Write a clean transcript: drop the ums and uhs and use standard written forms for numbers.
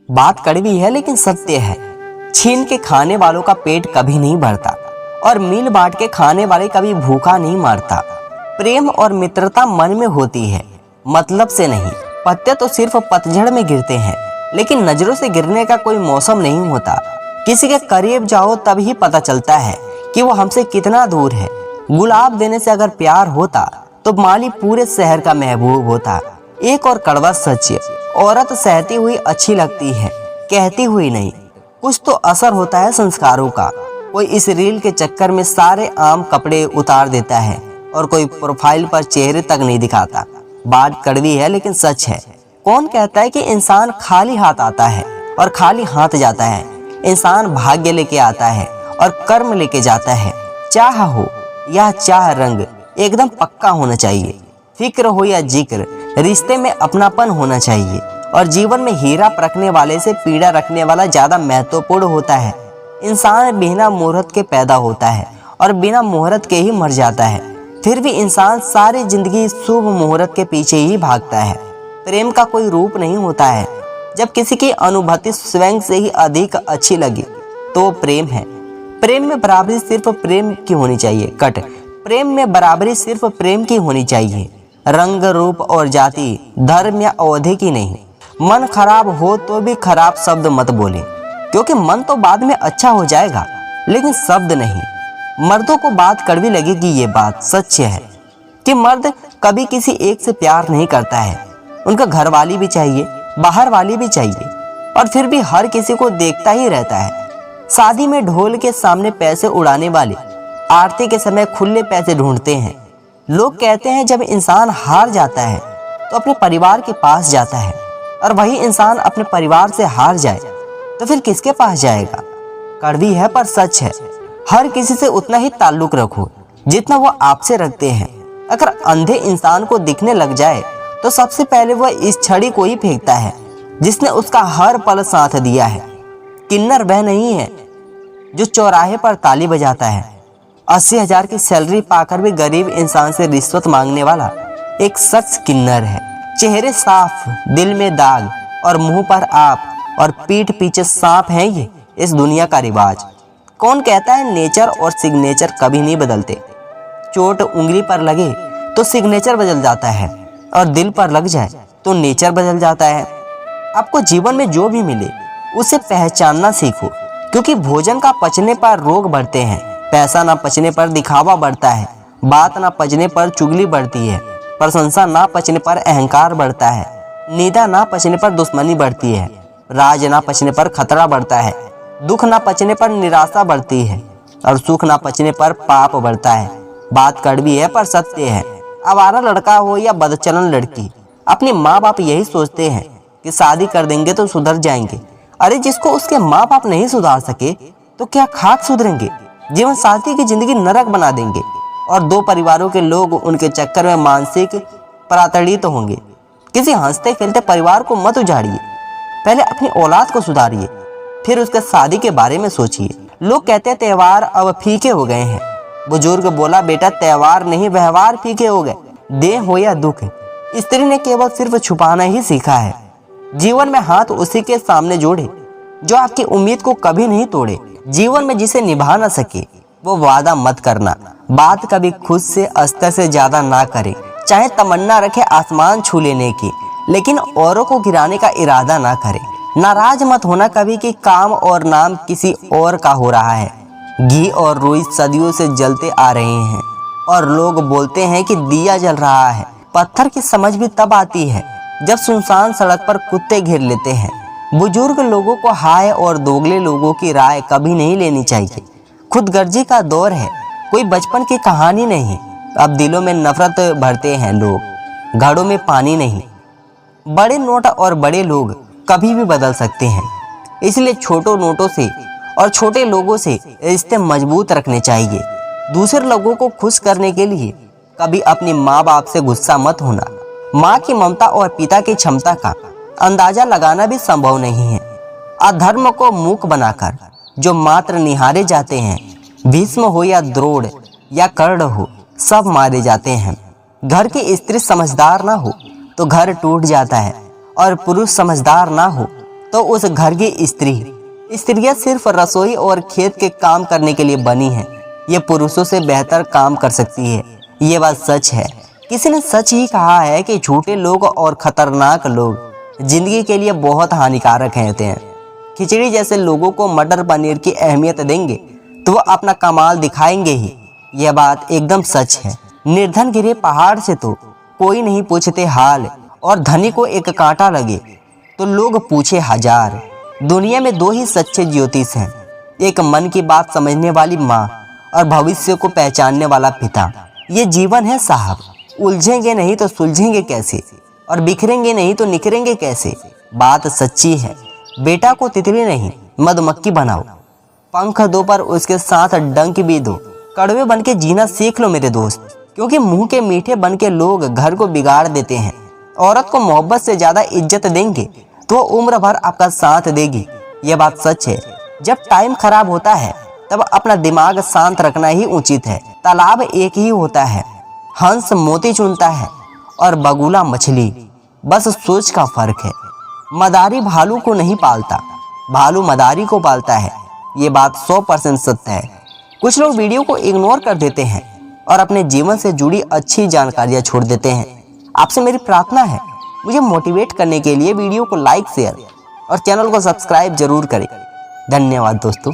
बात कड़वी है लेकिन सत्य है। छीन के खाने वालों का पेट कभी नहीं भरता और मिल बांट के खाने वाले कभी भूखा नहीं मारता। प्रेम और मित्रता मन में होती है, मतलब से नहीं। पत्ते तो सिर्फ पतझड़ में गिरते हैं, लेकिन नजरों से गिरने का कोई मौसम नहीं होता। किसी के करीब जाओ तभी पता चलता है कि वो हमसे कितना दूर है। गुलाब देने से अगर प्यार होता तो माली पूरे शहर का महबूब होता। एक और कड़वा सच, औरत सहती हुई अच्छी लगती है, कहती हुई नहीं। कुछ तो असर होता है संस्कारों का। कोई इस रील के चक्कर में सारे आम कपड़े उतार देता है और कोई प्रोफाइल पर चेहरे तक नहीं दिखाता। बात कड़वी है लेकिन सच है। कौन कहता है कि इंसान खाली हाथ आता है और खाली हाथ जाता है? इंसान भाग्य लेके आता है और कर्म लेके जाता है। चाह हो या चाह रंग एकदम पक्का होना चाहिए। फिक्र हो या जिक्र, रिश्ते में अपनापन होना चाहिए। और जीवन में हीरा परखने वाले से पीड़ा रखने वाला ज्यादा महत्वपूर्ण होता है। इंसान बिना मुहूर्त के पैदा होता है और बिना मुहूर्त के ही मर जाता है। फिर भी इंसान सारी जिंदगी शुभ मुहूर्त के पीछे ही भागता है। प्रेम का कोई रूप नहीं होता है। जब किसी की अनुभूति स्वयं से ही अधिक अच्छी लगे तो वो प्रेम है। प्रेम में बराबरी सिर्फ प्रेम की होनी चाहिए। प्रेम में बराबरी सिर्फ प्रेम की होनी चाहिए। रंग, रूप और जाति, धर्म या अवधि की नहीं। मन खराब हो तो भी खराब शब्द मत बोले, क्योंकि मन तो बाद में अच्छा हो जाएगा, लेकिन शब्द नहीं। मर्दों को बात कड़वी लगेगी, ये बात सच है कि मर्द कभी किसी एक से प्यार नहीं करता है। उनका घर वाली भी चाहिए, बाहर वाली भी चाहिए, और फिर भी हर किसी को देखता ही रहता है। शादी में ढोल के सामने पैसे उड़ाने वाले आरती के समय खुले पैसे ढूंढते हैं। लोग कहते हैं जब इंसान हार जाता है तो अपने परिवार के पास जाता है, और वही इंसान अपने परिवार से हार जाए तो फिर किसके पास जाएगा? कड़वी है पर सच है। हर किसी से उतना ही ताल्लुक रखो जितना वो आपसे रखते हैं। अगर अंधे इंसान को दिखने लग जाए तो सबसे पहले वह इस छड़ी को ही फेंकता है जिसने उसका हर पल साथ दिया है। किन्नर वह नहीं है जो चौराहे पर ताली बजाता है। 80,000 की सैलरी पाकर भी गरीब इंसान से रिश्वत मांगने वाला एक शख्स किन्नर है। चेहरे साफ, दिल में दाग और मुंह पर आप और पीठ पीछे सांप है ये इस दुनिया का रिवाज। कौन कहता है नेचर और सिग्नेचर कभी नहीं बदलते? चोट उंगली पर लगे तो सिग्नेचर बदल जाता है, और दिल पर लग जाए तो नेचर बदल जाता है। आपको जीवन में जो भी मिले उसे पहचानना सीखो, क्योंकि भोजन का पचने पर रोग बढ़ते हैं, पैसा ना पचने पर दिखावा बढ़ता है, बात ना पचने पर चुगली बढ़ती है, प्रशंसा ना पचने पर अहंकार बढ़ता है, निंदा ना पचने पर दुश्मनी बढ़ती है, राज ना पचने पर खतरा बढ़ता है, दुख ना पचने पर निराशा बढ़ती है, और सुख ना पचने पर पाप बढ़ता है। बात कड़वी है पर सत्य है। आवारा लड़का हो या बदचलन लड़की, अपने माँ बाप यही सोचते हैं कि शादी कर देंगे तो सुधर जाएंगे। अरे जिसको उसके माँ बाप नहीं सुधार सके तो क्या खाक सुधरेंगे? जीवन साथी की जिंदगी नरक बना देंगे, और दो परिवारों के लोग उनके चक्कर में मानसिक परातड़ित होंगे। किसी हंसते खेलते परिवार को मत उजाड़िए, पहले अपनी औलाद को सुधारिए, फिर उसके शादी के बारे में सोचिए। लोग कहते हैं त्योहार अब फीके हो गए हैं। बुजुर्ग बोला, बेटा त्योहार नहीं व्यवहार फीके हो गए। देह हो या दुख, स्त्री ने केवल सिर्फ छुपाना ही सीखा है। जीवन में हाथ उसी के सामने जोड़े जो आपकी उम्मीद को कभी नहीं तोड़े। जीवन में जिसे निभा ना सके वो वादा मत करना। बात कभी खुद से अस्तर से ज्यादा ना करे। चाहे तमन्ना रखे आसमान छू लेने की, लेकिन औरों को गिराने का इरादा ना करे। नाराज मत होना कभी कि काम और नाम किसी और का हो रहा है। घी और रुई सदियों से जलते आ रहे हैं, और लोग बोलते हैं कि दिया जल रहा है। पत्थर की समझ भी तब आती है जब सुनसान सड़क पर कुत्ते घेर लेते हैं। बुजुर्ग लोगों को हाय और दोगले लोगों की राय कभी नहीं लेनी चाहिए। खुदगर्जी का दौर है, कोई बचपन की कहानी नहीं। अब दिलों में नफरत भरते हैं लोग, घड़ों में पानी नहीं। बड़े नोट और बड़े लोग कभी भी बदल सकते हैं, इसलिए छोटे नोटों से और छोटे लोगों से रिश्ते मजबूत रखने चाहिए। दूसरे लोगों को खुश करने के लिए कभी अपनी माँ बाप से गुस्सा मत होना। माँ की ममता और पिता की क्षमता का अंदाजा लगाना भी संभव नहीं है। अधर्म को मूक बनाकर जो मात्र निहारे जाते हैं, भीष्म हो या द्रोण या कर्ण हो, सब मारे जाते हैं। घर की स्त्री समझदार ना हो तो घर टूट जाता है, और पुरुष समझदार ना हो तो उस घर की स्त्रियां सिर्फ रसोई और खेत के काम करने के लिए बनी हैं। ये पुरुषों से बेहतर काम कर सकती है। ये बात सच है। किसी ने सच ही कहा है कि झूठे लोग और खतरनाक लोग जिंदगी के लिए बहुत हानिकारक होते हैं। खिचड़ी जैसे लोगों को मटर पनीर की अहमियत देंगे तो वो अपना कमाल दिखाएंगे ही। यह बात एकदम सच है। निर्धन गिरे पहाड़ से तो कोई नहीं पूछते हाल, और धनी को एक कांटा लगे तो लोग पूछे हजार। दुनिया में दो ही सच्चे ज्योतिष हैं, एक मन की बात समझने वाली माँ और भविष्य को पहचानने वाला पिता। ये जीवन है साहब, उलझेंगे नहीं तो सुलझेंगे कैसे, और बिखरेंगे नहीं तो निखरेंगे कैसे। बात सच्ची है। बेटा को तितली नहीं मधुमक्खी बनाओ, पंख दो पर उसके साथ डंक भी दो। कड़वे बन के जीना सीख लो मेरे दोस्त, क्योंकि मुंह के मीठे बन के लोग घर को बिगाड़ देते हैं। औरत को मोहब्बत से ज्यादा इज्जत देंगे तो वो उम्र भर आपका साथ देगी। यह बात सच है। जब टाइम खराब होता है तब अपना दिमाग शांत रखना ही उचित है। तालाब एक ही होता है, हंस मोती चुनता है और बगुला मछली, बस सोच का फर्क है। मदारी भालू को नहीं पालता, भालू मदारी को पालता है। ये बात 100% सत्य है। कुछ लोग वीडियो को इग्नोर कर देते हैं और अपने जीवन से जुड़ी अच्छी जानकारियां छोड़ देते हैं। आपसे मेरी प्रार्थना है, मुझे मोटिवेट करने के लिए वीडियो को लाइक, शेयर और चैनल को सब्सक्राइब जरूर करें। धन्यवाद दोस्तों।